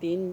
3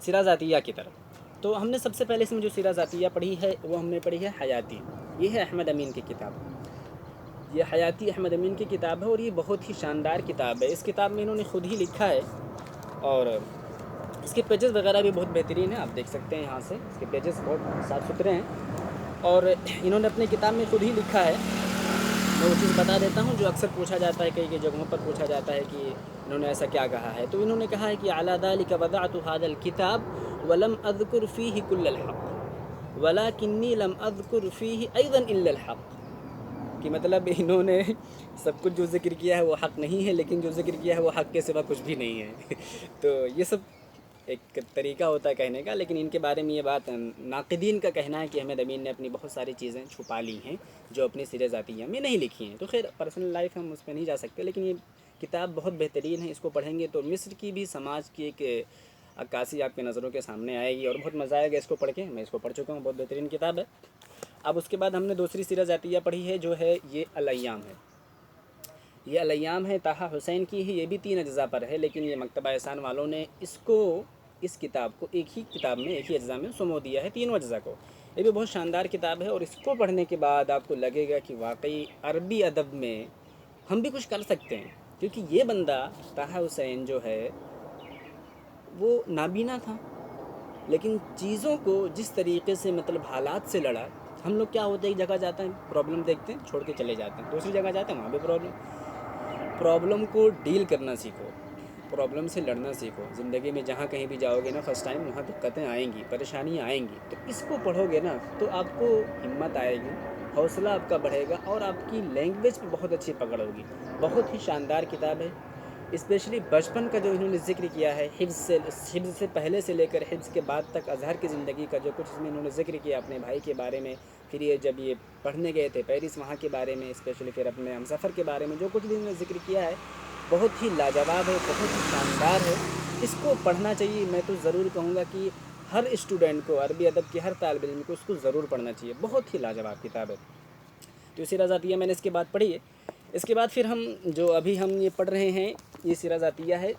سیرہ ذاتیہ کی طرف۔ تو ہم نے سب سے پہلے اس میں جو سیرہ ذاتیہ پڑھی ہے وہ ہم نے پڑھی ہے حیاتی، یہ ہے احمد امین کی کتاب، یہ حیاتی احمد امین کی کتاب ہے، اور یہ بہت ہی شاندار کتاب ہے۔ اس کتاب میں انہوں نے خود ہی لکھا ہے، اور اس کے پیجز وغیرہ بھی بہت بہترین ہیں، آپ دیکھ سکتے ہیں یہاں سے اس کے پیجز بہت صاف ستھرے ہیں، اور انہوں نے اپنی کتاب میں خود ہی لکھا ہے۔ میں وہ چیز بتا دیتا ہوں جو اکثر پوچھا جاتا ہے، کئی کئی جگہوں پر پوچھا جاتا ہے کہ انہوں نے ایسا کیا کہا ہے، تو انہوں نے کہا ہے کہ علی ذلک وضعت هذا الكتاب ولم اذکر فیہ کل الحق ولکنی لم اذکر فیہ ایضا الا الحق، کہ مطلب انہوں نے سب کچھ جو ذکر کیا ہے وہ حق نہیں ہے، لیکن جو ذکر کیا ہے وہ حق کے سوا کچھ بھی نہیں ہے تو یہ سب ایک طریقہ ہوتا ہے کہنے کا، لیکن ان کے بارے میں یہ بات ناقدین کا کہنا ہے کہ احمد امین نے اپنی بہت ساری چیزیں چھپا لی ہیں جو اپنی سیرہ ذاتیہ میں نہیں لکھی ہیں۔ تو خیر پرسنل لائف ہم اس پہ نہیں جا سکتے، لیکن یہ کتاب بہت بہترین ہے، اس کو پڑھیں گے تو مصر کی بھی سماج کی ایک عکاسی آپ کی نظروں کے سامنے آئے گی، اور بہت مزہ آئے گا اس کو پڑھ کے۔ میں اس کو پڑھ چکا ہوں، بہت بہترین کتاب ہے۔ اب اس کے بعد ہم نے دوسری سیرہ ذاتیہ پڑھی ہے جو ہے یہ الایام ہے، یہ الایام ہے طٰہٰ حسین کی ہی، یہ بھی 3 اجزاء پر ہے، لیکن یہ مکتبہ احسان والوں نے اس کتاب کو ایک ہی کتاب میں ایک ہی اجزاء میں سمو دیا ہے، تینوں اجزاء کو۔ یہ بھی بہت شاندار کتاب ہے، اور اس کو پڑھنے کے بعد آپ کو لگے گا کہ واقعی عربی ادب میں ہم بھی کچھ کر سکتے ہیں، کیونکہ یہ بندہ طٰہٰ حسین جو ہے وہ نابینا تھا، لیکن چیزوں کو جس طریقے سے مطلب حالات سے لڑا۔ ہم لوگ کیا ہوتا ہے، ایک جگہ جاتے ہیں پرابلم دیکھتے ہیں چھوڑ کے چلے جاتے ہیں، دوسری جگہ جاتے ہیں وہاں بھی پرابلم کو ڈیل کرنا سیکھو، پرابلم سے لڑنا سیکھو۔ زندگی میں جہاں کہیں بھی جاؤ گے نا فرسٹ ٹائم، وہاں دقتیں آئیں گی، پریشانیاں آئیں گی، تو اس کو پڑھو گے نا تو آپ کو ہمت آئے گی، حوصلہ آپ کا بڑھے گا، اور آپ کی لینگویج پہ بہت اچھی پکڑ ہوگی۔ بہت ہی شاندار کتاب ہے، اسپیشلی بچپن کا جو انہوں نے ذکر کیا ہے، حفظ سے پہلے سے لے کر حفظ کے بعد تک اظہر کی زندگی کا جو کچھ اس میں انہوں نے ذکر کیا اپنے بھائی کے بارے میں، پھر یہ جب یہ پڑھنے گئے تھے پیرس وہاں کے بارے میں، اسپیشلی پھر اپنے ہمسفر کے بارے میں جو کچھ بھی انہوں نے ذکر کیا ہے، بہت ہی لاجواب ہے، بہت ہی شاندار ہے۔ اس کو پڑھنا چاہیے، میں تو ضرور کہوں گا کہ ہر اسٹوڈنٹ کو، عربی ادب کے ہر طالب علم کو اس کو ضرور پڑھنا چاہیے، بہت ہی لاجواب کتاب ہے۔ تو سیرہ ذاتیہ میں نے اس کے بعد پڑھی ہے۔ اس کے بعد پھر ہم جو ابھی ہم یہ پڑھ رہے ہیں یہ سیرہ ذاتیہ ہے،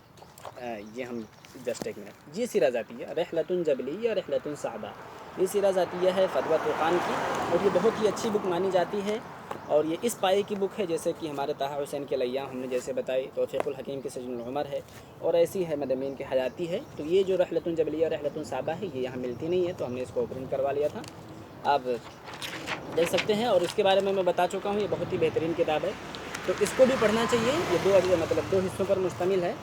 یہ ہم جسٹ ایک منٹ، یہ سیرہ ذاتیہ رحلۃ جبلیہ رحلۃ صعبہ، یہ سیرہ ذاتیہ ہے فدوہ طوقان کی، اور یہ بہت ہی اچھی بک مانی جاتی ہے، اور یہ اس پائے کی بک ہے جیسے کہ ہمارے طٰہٰ حسین کے الایام ہم نے جیسے بتائی، توفیق الحکیم کے سجن العمر ہے، اور ایسی ہے احمد امین کی حیاتی ہے۔ تو یہ جو رحلۃ جبلیہ رحلۃ صعبہ ہے یہ یہاں ملتی نہیں ہے، تو ہم نے اس کو پرنٹ کروا لیا تھا، آپ دیکھ سکتے ہیں، اور اس کے بارے میں بتا چکا ہوں، یہ بہت ہی بہترین کتاب ہے، تو اس کو بھی پڑھنا چاہیے۔ یہ دو حصوں پر مشتمل ہے،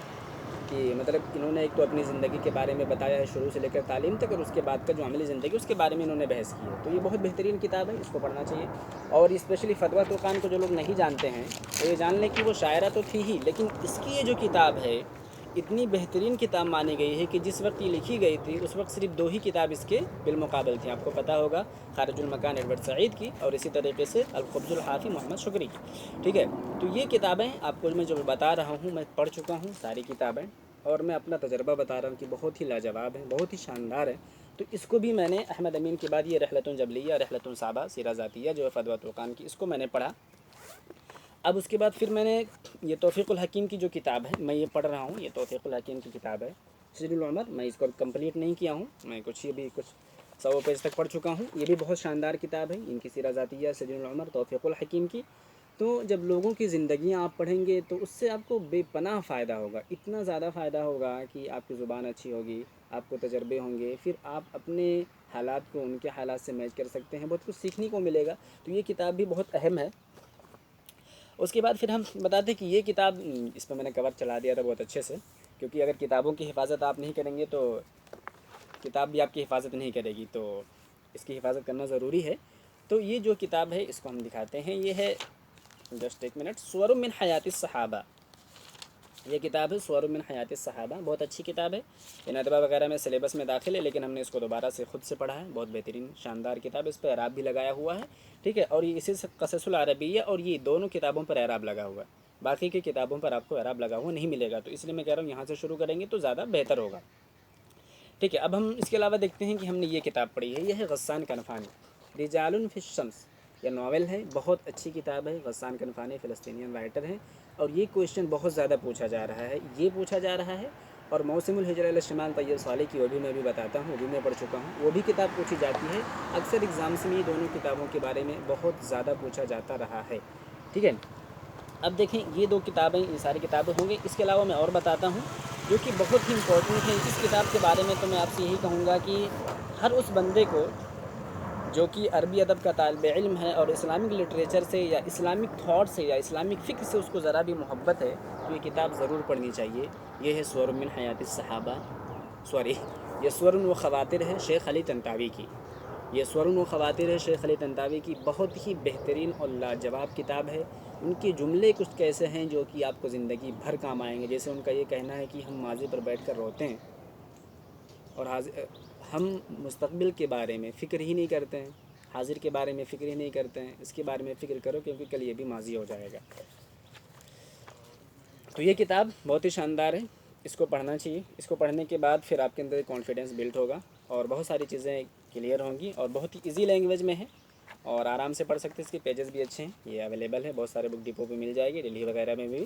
کہ مطلب انہوں نے ایک تو اپنی زندگی کے بارے میں بتایا ہے شروع سے لے کر تعلیم تک، اور اس کے بعد کا جو عملی زندگی اس کے بارے میں انہوں نے بحث کی ہے، تو یہ بہت بہترین کتاب ہے، اس کو پڑھنا چاہیے۔ اور اسپیشلی فدوہ طوقان کو جو لوگ نہیں جانتے ہیں تو یہ جان لیں کہ وہ شاعرہ تو تھی ہی، لیکن اس کی یہ جو کتاب ہے اتنی بہترین کتاب مانی گئی ہے کہ جس وقت یہ لکھی گئی تھی اس وقت صرف 2 ہی کتاب اس کے بالمقابل تھیں، آپ کو پتہ ہوگا، خارج المکان ایڈورڈ سعید کی، اور اسی طریقے سے الخبز الحافی محمد شکری کی، ٹھیک ہے۔ تو یہ کتابیں آپ کو میں جو بتا رہا ہوں میں پڑھ چکا ہوں ساری کتابیں، اور میں اپنا تجربہ بتا رہا ہوں کہ بہت ہی لاجواب ہیں، بہت ہی شاندار ہیں۔ تو اس کو بھی میں نے احمد امین کے بعد یہ رحلۃ جبلیہ رحلۃ صعبہ سیرہ ذاتیہ جو ہے فدوہ طوقان کی، اس کو میں نے پڑھا۔ اب اس کے بعد پھر میں نے یہ توفیق الحکیم کی جو کتاب ہے میں یہ پڑھ رہا ہوں، یہ توفیق الحکیم کی کتاب ہے سجن العمر، میں اس کو کمپلیٹ نہیں کیا ہوں، میں کچھ 100 پیج تک پڑھ چکا ہوں، یہ بھی بہت شاندار کتاب ہے ان کی سیرہ ذاتیہ سجن العمر توفیق الحکیم کی۔ تو جب لوگوں کی زندگیاں آپ پڑھیں گے تو اس سے آپ کو بے پناہ فائدہ ہوگا، اتنا زیادہ فائدہ ہوگا کہ آپ کی زبان اچھی ہوگی، آپ کو تجربے ہوں گے، پھر آپ اپنے حالات کو ان کے حالات سے میچ کر سکتے ہیں، بہت کچھ سیکھنے کو ملے گا، تو یہ کتاب بھی بہت اہم ہے۔ اس کے بعد پھر ہم بتاتے کہ یہ کتاب، اس پہ میں نے کور چلا دیا تھا بہت اچھے سے، کیونکہ اگر کتابوں کی حفاظت آپ نہیں کریں گے تو کتاب بھی آپ کی حفاظت نہیں کرے گی، تو اس کی حفاظت کرنا ضروری ہے۔ تو یہ جو کتاب ہے اس کو ہم دکھاتے ہیں، یہ ہے جسٹ ایک منٹ، صور من حیات الصحابہ، یہ کتاب ہے صور من حیات الصحابہ، بہت اچھی کتاب ہے، یہ ندوہ وغیرہ میں سلیبس میں داخل ہے، لیکن ہم نے اس کو دوبارہ سے خود سے پڑھا ہے، بہت بہترین شاندار کتاب ہے، اس پہ اعراب بھی لگایا ہوا ہے، ٹھیک ہے، اور یہ اسی سے قصص العربیہ، اور یہ دونوں کتابوں پر اعراب لگا ہوا ہے، باقی کی کتابوں پر آپ کو اعراب لگا ہوا نہیں ملے گا، تو اس لیے میں کہہ رہا ہوں یہاں سے شروع کریں گے تو زیادہ بہتر ہوگا، ٹھیک ہے۔ اب ہم اس کے علاوہ دیکھتے ہیں کہ ہم نے یہ کتاب پڑھی ہے، یہ ہے غسان کنفانی رجال فی الشمس، یہ ناول ہے، بہت اچھی کتاب ہے، غسان کنفانی فلسطینین رائٹر ہیں، اور یہ کویشچن بہت زیادہ پوچھا جا رہا ہے، یہ پوچھا جا رہا ہے اور موسم الحجر علی شمال طیب صالح کی وہ بھی میں بتاتا ہوں، وہ بھی میں پڑھ چکا ہوں، وہ بھی کتاب پوچھی جاتی ہے اکثر ایگزامس میں، دونوں کتابوں کے بارے میں بہت زیادہ پوچھا جاتا رہا ہے، ٹھیک ہے۔ اب دیکھیں یہ دو کتابیں، یہ ساری کتابیں ہوں گی، اس کے علاوہ میں اور بتاتا ہوں جو کہ بہت ہی امپورٹنٹ ہے اس کتاب کے بارے میں۔ تو میں آپ سے یہی کہوں گا کہ ہر اس بندے کو جو کہ عربی ادب کا طالب علم ہے اور اسلامک لٹریچر سے یا اسلامک تھاٹ سے یا اسلامک فکر سے اس کو ذرا بھی محبت ہے، تو یہ کتاب ضرور پڑھنی چاہیے۔ یہ ہے سور من حیات الصحابہ، یہ سور و خواتر ہے شیخ علی طنطاوی کی، یہ سور و خواتر ہے شیخ علی طنطاوی کی، بہت ہی بہترین اور لاجواب کتاب ہے۔ ان کے جملے کچھ کیسے ہیں جو کہ آپ کو زندگی بھر کام آئیں گے، جیسے ان کا یہ کہنا ہے کہ ہم ماضی پر بیٹھ کر روتے ہیں اور ہم مستقبل کے بارے میں فکر ہی نہیں کرتے ہیں، حاضر کے بارے میں فکر ہی نہیں کرتے ہیں، اس کے بارے میں فکر کرو کیونکہ کل یہ بھی ماضی ہو جائے گا۔ تو یہ کتاب بہت ہی شاندار ہے، اس کو پڑھنا چاہیے۔ اس کو پڑھنے کے بعد پھر آپ کے اندر کانفیڈنس بلڈ ہوگا اور بہت ساری چیزیں کلیئر ہوں گی، اور بہت ہی ایزی لینگویج میں ہے اور آرام سے پڑھ سکتے ہیں۔ اس کے پیجز بھی اچھے ہیں، یہ اویلیبل ہے، بہت سارے بک ڈپو پہ مل جائے گی، دلی وغیرہ میں بھی۔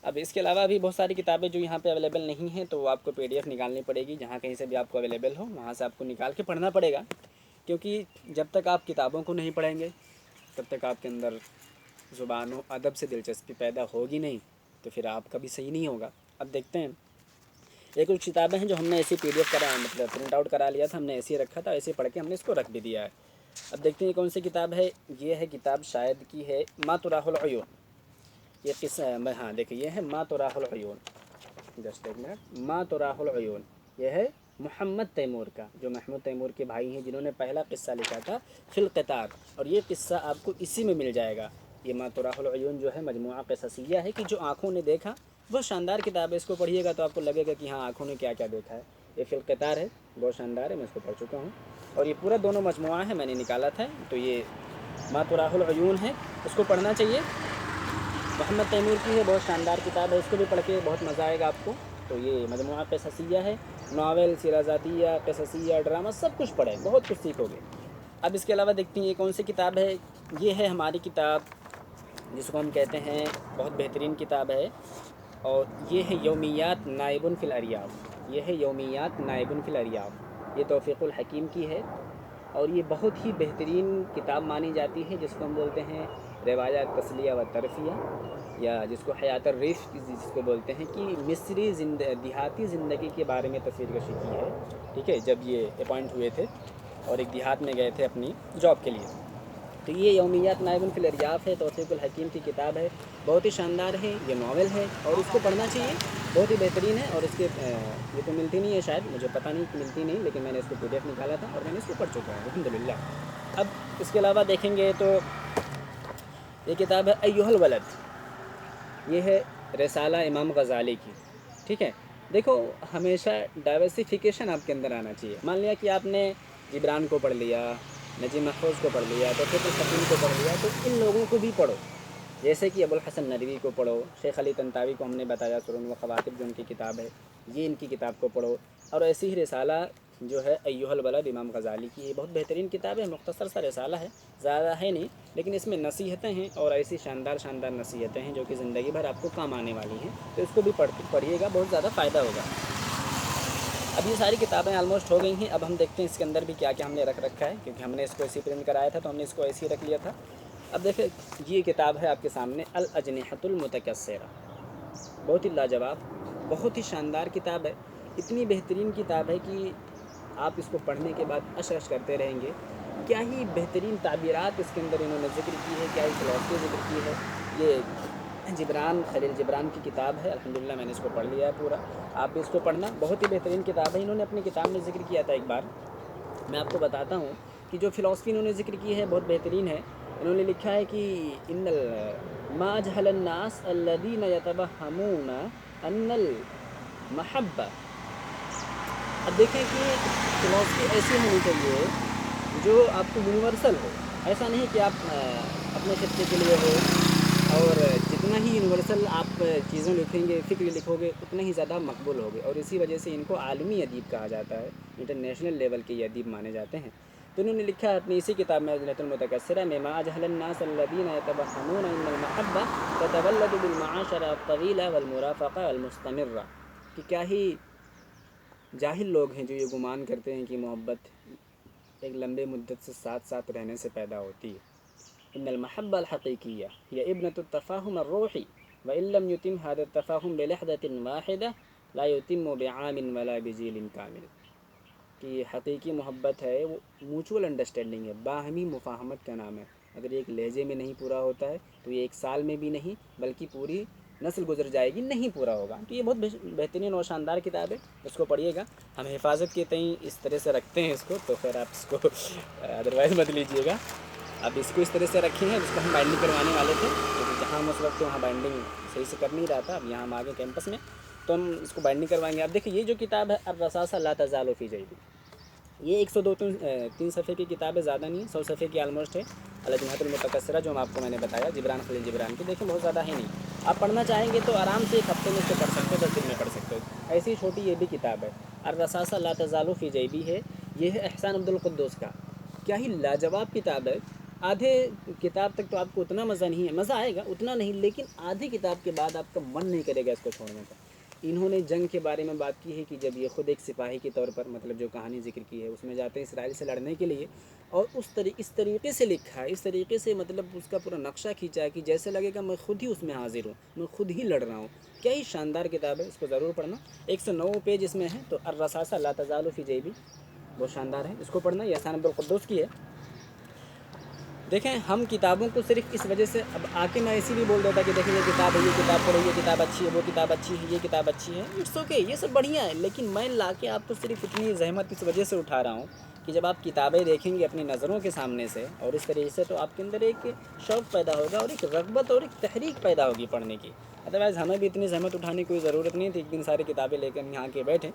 اب اس کے علاوہ بھی بہت ساری کتابیں جو یہاں پہ اویلیبل نہیں ہیں، تو آپ کو PDF نکالنی پڑے گی، جہاں کہیں سے بھی آپ کو اویلیبل ہو وہاں سے آپ کو نکال کے پڑھنا پڑے گا، کیونکہ جب تک آپ کتابوں کو نہیں پڑھیں گے تب تک آپ کے اندر زبان و ادب سے دلچسپی پیدا ہوگی نہیں، تو پھر آپ کا بھی صحیح نہیں ہوگا۔ اب دیکھتے ہیں، یہ کچھ کتابیں ہیں جو ہم نے ایسی PDF کرا، مطلب پرنٹ آؤٹ کرا لیا تھا، ہم نے ایسے ہی رکھا تھا، ایسے پڑھ کے ہم نے اس کو رکھ بھی دیا ہے۔ اب دیکھتے ہیں یہ کون سی کتاب ہے۔ یہ ہے کتاب شاید کی ہے ما تراہ العیون، یہ قصہ ہے، ہاں دیکھیں یہ ہے ما تراہ العیون، جسٹ ایک منٹ، ما تراہ العیون، یہ ہے محمد تیمور کا، جو محمود تیمور کے بھائی ہیں جنہوں نے پہلا قصہ لکھا تھا فی القطار، اور یہ قصہ آپ کو اسی میں مل جائے گا۔ یہ ما تراہ العیون جو ہے مجموعہ قصصیہ ہے کہ جو آنکھوں نے دیکھا، بہت شاندار کتاب ہے، اس کو پڑھیے گا تو آپ کو لگے گا کہ ہاں آنکھوں نے کیا کیا دیکھا ہے۔ یہ فی القطار ہے، بہت شاندار ہے، میں اس کو پڑھ چکا ہوں، اور یہ پورا دونوں مجموعہ ہے، میں نے نکالا تھا، تو یہ ما تراہ العیون ہے، اس کو پڑھنا چاہیے، محمد تیمور کی ہے، بہت شاندار کتاب ہے، اس کو بھی پڑھ کے بہت مزہ آئے گا آپ کو۔ تو یہ مجموعہ قصصیہ ہے، ناول، سیرہ ذاتیہ، قصصیہ، ڈرامہ، سب کچھ پڑھیں، بہت کچھ سیکھو گے۔ اب اس کے علاوہ دیکھتے ہیں یہ کون سی کتاب ہے۔ یہ ہے ہماری کتاب جس کو ہم کہتے ہیں بہت بہترین کتاب ہے، اور یہ ہے یومیات نائب فی الاریاف، یہ ہے یومیات نائب فی الاریاف، یہ توفیق الحکیم کی ہے، اور یہ بہت ہی بہترین کتاب مانی جاتی ہے، جس کو ہم بولتے ہیں روایات تسلیہ و ترفیہ، یا جس کو حیات الرفق جس کو بولتے ہیں، کہ مصری دیہاتی زندگی کے بارے میں تصویر کشی کی ہے، ٹھیک ہے، جب یہ اپوائنٹ ہوئے تھے اور ایک دیہات میں گئے تھے اپنی جاب کے لیے۔ تو یہ یومیات نائب فی الاریاف ہے، توفیق الحکیم کی کتاب ہے، بہت ہی شاندار ہے، یہ ناول ہے اور اس کو پڑھنا چاہیے، بہت ہی بہترین ہے، اور اس کے یہ تو ملتی نہیں ہے شاید، مجھے پتہ نہیں کہ ملتی نہیں، لیکن میں نے اس کو PDF نکالا تھا اور میں نے اس کو پڑھ چکا ہوں الحمدللہ۔ اب اس کے علاوہ دیکھیں گے تو یہ کتاب ہے ایھا الولد، یہ ہے رسالہ امام غزالی کی، ٹھیک ہے۔ دیکھو ہمیشہ ڈائیورسیفیکیشن آپ کے اندر آنا چاہیے۔ مان لیا کہ آپ نے جبران کو پڑھ لیا، نجیب محفوظ کو پڑھ لیا، توفیق الحکیم کو پڑھ لیا، تو ان لوگوں کو بھی پڑھو، جیسے کہ ابوالحسن ندوی کو پڑھو، شیخ علی طنطاوی کو ہم نے بتایا سور و خواتر جو ان کی کتاب ہے، یہ ان کی کتاب کو پڑھو، اور ایسی ہی رسالہ جو ہے ایھا الولد امام غزالی کی، یہ بہت بہترین کتاب ہے، مختصر سا رسالہ ہے، زیادہ ہے نہیں، لیکن اس میں نصیحتیں ہیں اور ایسی شاندار شاندار نصیحتیں ہیں جو کہ زندگی بھر آپ کو کام آنے والی ہیں، تو اس کو بھی پڑھیے گا، بہت زیادہ فائدہ ہوگا۔ اب یہ ساری کتابیں آلموسٹ ہو گئی ہیں، اب ہم دیکھتے ہیں اس کے اندر بھی کیا کیا ہم نے رکھ رکھا ہے، کیونکہ ہم نے اس کو ایسی پرنٹ کرایا تھا تو ہم نے اس کو ایسے ہی رکھ لیا تھا۔ اب دیکھیں یہ کتاب ہے آپ کے سامنے الاجنحۃ المتکسرہ، بہت ہی لاجواب، بہت ہی شاندار کتاب ہے، اتنی بہترین کتاب ہے کہ آپ اس کو پڑھنے کے بعد اشرش کرتے رہیں گے، کیا ہی بہترین تعبیرات اس کے اندر انہوں نے ذکر کی ہے، کیا ہی فلاسفی ذکر کی ہے۔ یہ جبران، خلیل جبران کی کتاب ہے، الحمدللہ میں نے اس کو پڑھ لیا ہے پورا، آپ بھی اس کو پڑھنا، بہت ہی بہترین کتاب ہے۔ انہوں نے اپنی کتاب میں ذکر کیا تھا ایک بار، میں آپ کو بتاتا ہوں کہ جو فلاسفی انہوں نے ذکر کی ہے بہت بہترین ہے۔ انہوں نے لکھا ہے کہ ان ما اجهل الناس الذين يتوهمون ان المحبة، اب دیکھیں کہ فلاسفی ایسی ہونی چاہیے جو آپ کو یونیورسل ہو، ایسا نہیں کہ آپ اپنے خطے کے لیے ہو، اور جتنا ہی یونیورسل آپ چیزیں لکھیں گے، فکر لکھو گے، اتنا ہی زیادہ مقبول ہوگے، اور اسی وجہ سے ان کو عالمی ادیب کہا جاتا ہے، انٹرنیشنل لیول کے یہ ادیب مانے جاتے ہیں۔ تو انہوں نے لکھا ہے اپنی اسی کتاب میں اجنحۃ المتکسرہ میں، ما اجهل الناس الذين يتوهمون ان المحبة تتولد بالمعاشرة الطويلة والمرافقة المستمرة، کہ کیا ہی جاہل لوگ ہیں جو یہ گمان کرتے ہیں کہ محبت ایک لمبے مدت سے ساتھ ساتھ رہنے سے پیدا ہوتی ہے۔ ان المحبة الحقيقية هي ابنة التفاهم الروحي وإن لم يتم هذا التفاهم بلحظة واحدة لا يتم بعام ولا بجيل كامل، کہ حقیقی محبت ہے وہ میوچول انڈرسٹینڈنگ ہے، باہمی مفاہمت کا نام ہے۔ اگر ایک لہجے میں نہیں پورا ہوتا ہے تو یہ ایک سال میں بھی نہیں بلکہ پوری نسل گزر جائے گی نہیں پورا ہوگا۔ تو یہ بہت بہترین اور شاندار کتاب ہے، اس کو پڑھیے گا۔ ہم حفاظت کے تئیں اس طرح سے رکھتے ہیں اس کو، تو پھر آپ اس کو ادروائز مت لیجیے گا۔ اب اس کو اس طرح سے رکھے ہیں، اس کو ہم بائنڈنگ کروانے والے تھے، کیونکہ جہاں ہم اس وقت وہاں بائنڈنگ صحیح سے کر نہیں رہا تھا، اب یہاں ہم آگے کیمپس میں تو ہم اس کو بائنڈنگ کروائیں گے۔ اب دیکھیں یہ جو کتاب ہے الرصاصہ لا تزال فی جیبی، یہ 102-3 صفحے کی کتاب ہے، زیادہ نہیں، 100 صفحے کی آلموسٹ ہے۔ الجناحات المتکثرہ جو آپ کو میں نے بتایا جبران خلیل جبران کی، دیکھیں بہت زیادہ ہے نہیں، آپ پڑھنا چاہیں گے تو آرام سے ایک ہفتے میں اس کو پڑھ سکتے ہو، 10 دن میں پڑھ سکتے ہو۔ ایسی چھوٹی یہ بھی کتاب ہے، الرصاصہ لا تزال فی جیبی ہے، یہ ہے احسان عبد القدوس کا۔ کیا ہی لاجواب کتاب ہے۔ آدھے کتاب تک تو آپ کو اتنا مزہ نہیں ہے، مزہ آئے گا اتنا نہیں، لیکن آدھی کتاب کے بعد آپ کا من نہیں کرے گا اس کو چھوڑنے کا۔ انہوں نے جنگ کے بارے میں بات کی ہے کہ جب یہ خود ایک سپاہی کے طور پر مطلب جو کہانی ذکر کی ہے اس میں جاتے ہیں اسرائیل سے لڑنے کے لیے، اور اس طریقے سے لکھا ہے، اس طریقے سے مطلب اس کا پورا نقشہ کھینچا ہے کہ جیسے لگے گا میں خود ہی اس میں حاضر ہوں، میں خود ہی لڑ رہا ہوں۔ کیا ہی شاندار کتاب ہے، اس کو ضرور پڑھنا۔ 109 پیج اس میں ہے، تو الرصاصہ لا تزال فی جیبی بہت شاندار ہے، اس کو پڑھنا۔ یہ احسان عبد القدوس کی ہے۔ دیکھیں ہم کتابوں کو صرف اس وجہ سے، اب آ کے میں ایسی بھی بول دیتا کہ دیکھیں یہ کتاب ہے، یہ کتاب پڑھو، یہ کتاب اچھی ہے، وہ کتاب اچھی ہے، یہ کتاب اچھی ہے، اٹس اوکے، یہ سب بڑھیا ہے، لیکن میں لا کے آپ کو صرف اتنی زحمت اس وجہ سے اٹھا رہا ہوں کہ جب آپ کتابیں دیکھیں گے اپنی نظروں کے سامنے سے اور اس طریقے سے، تو آپ کے اندر ایک شوق پیدا ہوگا اور ایک رغبت اور ایک تحریک پیدا ہوگی پڑھنے کی۔ ادروائز ہمیں بھی اتنی زحمت اٹھانے کی کوئی ضرورت نہیں تھی، اتنی ساری کتابیں لے کر یہاں کے بیٹھے،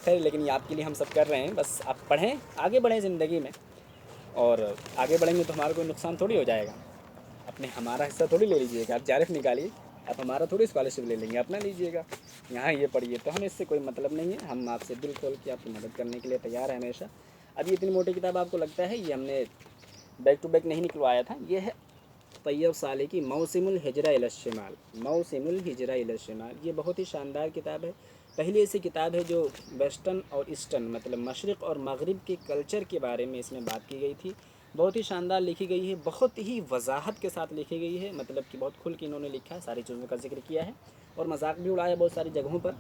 خیر لیکن یہ آپ کے لیے ہم سب کر رہے ہیں، بس آپ پڑھیں، آگے بڑھیں زندگی میں، اور آگے بڑھیں گے تو ہمارا کوئی نقصان تھوڑی ہو جائے گا۔ اپنے ہمارا حصہ تھوڑی لے لیجیے گا، آپ جارف نکالیے، آپ ہمارا تھوڑی اسکالرشپ لے لیں گے، اپنا لیجیے گا، یہاں یہ پڑھیے، تو ہمیں اس سے کوئی مطلب نہیں ہے، ہم آپ سے دل کھول کے آپ کی مدد کرنے کے لیے تیار ہیں ہمیشہ۔ اب یہ اتنی موٹی کتاب آپ کو لگتا ہے، یہ ہم نے بیک ٹو بیک نہیں نکلوایا تھا، یہ ہے طیب صالح کی موسم الہجرہ الی الشمال، موسم الہجرہ الی الشمال، یہ بہت ہی شاندار کتاب ہے۔ پہلی ایسی کتاب ہے جو ویسٹرن اور ایسٹرن مطلب مشرق اور مغرب کے کلچر کے بارے میں اس میں بات کی گئی تھی، بہت ہی شاندار لکھی گئی ہے، بہت ہی وضاحت کے ساتھ لکھی گئی ہے، مطلب کہ بہت کھل کے انہوں نے لکھا ہے، ساری چیزوں کا ذکر کیا ہے اور مذاق بھی اڑایا بہت ساری جگہوں پر۔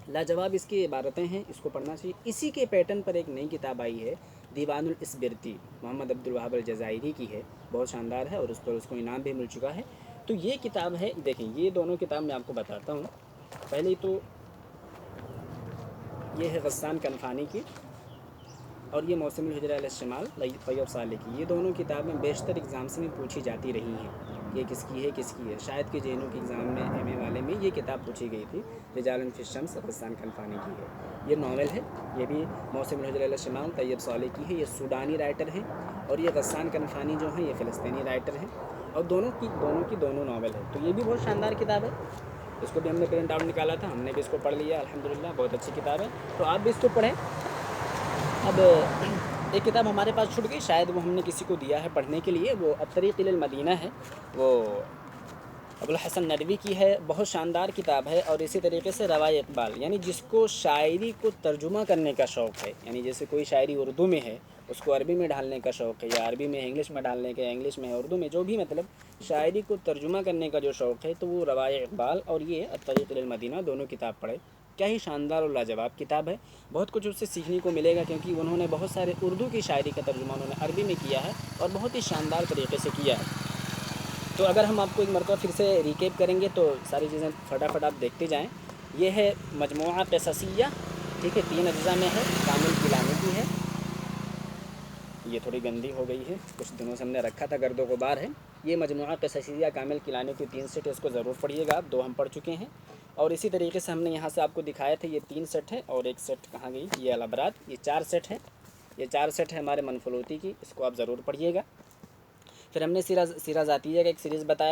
لاجواب اس کی عبارتیں ہیں، اس کو پڑھنا چاہیے۔ اسی کے پیٹرن پر ایک نئی کتاب آئی ہے، دیوان الاسبرتی، محمد عبد الوہاب الجزائری کی ہے، بہت شاندار ہے اور اس پر اس کو انعام بھی مل چکا ہے۔ تو یہ کتاب ہے، دیکھیں یہ دونوں کتاب میں آپ کو بتاتا ہوں۔ پہلے تو یہ ہے غسان کنفانی کی، اور یہ موسم الہجرہ الی الشمال طیب صالح کی۔ یہ دونوں کتابیں بیشتر ایگزامس میں پوچھی جاتی رہی ہیں، یہ کس کی ہے کس کی ہے، شاید کہ جے این یو کے ایگزام میں ایم اے والے میں یہ کتاب پوچھی گئی تھی، رجال فی الشمس غسان کنفانی کی ہے۔ یہ ناول ہے، یہ بھی موسم الہجرہ الی الشمال طیب صالح کی ہے، یہ سوڈانی رائٹر ہیں، اور یہ غسان کنفانی جو ہیں یہ فلسطینی رائٹر ہیں، اور دونوں کی دونوں ناول ہے۔ تو یہ بھی بہت شاندار کتاب ہے، اس کو بھی ہم نے پرنٹ آؤٹ نکالا تھا، ہم نے بھی اس کو پڑھ لیا الحمدللہ، بہت اچھی کتاب ہے، تو آپ بھی اس کو پڑھیں۔ اب ایک کتاب ہمارے پاس چھوٹ گئی، شاید وہ ہم نے کسی کو دیا ہے پڑھنے کے لیے، وہ الطریق الی المدینہ ہے، وہ ابوالحسن ندوی کی ہے، بہت شاندار کتاب ہے۔ اور اسی طریقے سے روائے اقبال، یعنی جس کو شاعری کو ترجمہ کرنے کا شوق ہے، یعنی جیسے کوئی شاعری اردو میں ہے اس کو عربی میں ڈھالنے کا شوق ہے، یا عربی میں انگلش میں ڈھالنے کا، یا انگلش میں اردو میں، جو بھی مطلب شاعری کو ترجمہ کرنے کا جو شوق ہے، تو وہ روائے اقبال اور یہ الطریق الی المدینہ دونوں کتاب پڑھے۔ کیا ہی شاندار اور لاجواب کتاب ہے، بہت کچھ اس سے سیکھنے کو ملے گا، کیونکہ انہوں نے بہت سارے اردو کی شاعری کا ترجمہ انہوں نے عربی میں کیا ہے اور بہت ہی شاندار طریقے سے کیا ہے۔ تو اگر ہم آپ کو ایک مرتبہ پھر سے ریکیپ کریں گے تو ساری چیزیں فٹافٹ آپ دیکھتے جائیں۔ یہ ہے مجموعہ قصصیہ، ٹھیک ہے، 3 اجزاء میں ہے، کامل کیلانی کی ہے، یہ تھوڑی گندی ہو گئی ہے، کچھ دنوں سے ہم نے رکھا تھا، گرد و غبار ہے۔ یہ مجموعہ قصصیہ کامل کیلانی کی 3 سیٹ ہے، اس کو ضرور پڑھیے گا آپ، 2 ہم پڑھ چکے ہیں۔ اور اسی طریقے سے ہم نے یہاں سے آپ کو دکھایا تھا، یہ 3 سیٹ ہے، اور ایک سیٹ کہاں گئی، یہ الابرات، یہ 4 سیٹ ہے، یہ 4 سیٹ ہے ہمارے منفلوطی کی، اس کو آپ ضرور پڑھیے گا۔ پھر ہم نے سیرہ ذاتیہ کا ایک سیریز بتایا